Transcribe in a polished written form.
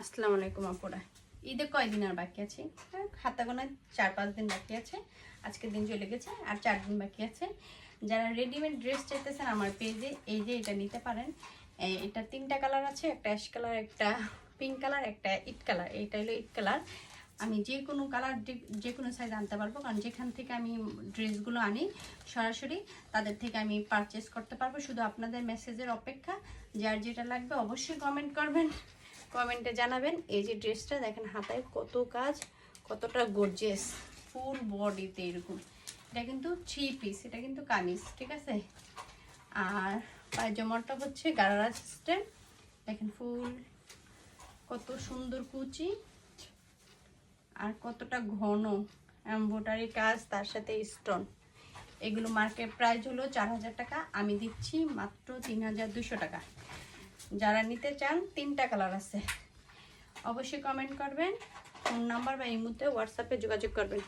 আসসালামু আলাইকুম আপুরা। ঈদে কয়দিন আর বাকি আছে? খাতা গোনায় 4-5 দিন বাকি আছে। আজকের দিন চলে গেছে, আর 4 দিন বাকি আছে। যারা রেডিমেড ড্রেস চাইতেছেন আমার পেজে এই যে এটা নিতে পারেন। এটা 3টা কালার আছে, একটা অ্যাশ কালার, একটা পিঙ্ক কালার, একটা ইট কালার। এইটা হলো ইট কালার। আমি যে কোনো কালার যে কোনো সাইজ আনতে পারবো, কারণ যেখান থেকে আমি ড্রেসগুলো আনি সরাসরি তাদের থেকে আমি পারচেস করতে পারবো। শুধু আপনাদের মেসেজের অপেক্ষা। যার যেটা লাগবে অবশ্যই কমেন্ট করবেন, কমেন্টে জানাবেন। এই যে ড্রেসটা দেখেন, হাতায় কত কাজ, কতটা গর্জিয়াস, ফুল বডিতে এরকম। এটা কিন্তু 3 পিস, এটা কিন্তু কামিজ, ঠিক আছে। আর পায়জামাটা হচ্ছে গারারা সিস্টেম। দেখেন ফুল কত সুন্দর কুচি আর কতটা ঘন এমব্রয়ডারি কাজ, তার সাথে স্টোন। এগুলো মার্কেট প্রাইস হলো 4000 টাকা, আমি দিচ্ছি মাত্র 3200 টাকা। যারা নিতে চান 3টা কালার আছে, অবশ্যই কমেন্ট করবেন, ফোন নাম্বার বা ইমোতে হোয়াটসঅ্যাপে যোগাযোগ করবেন।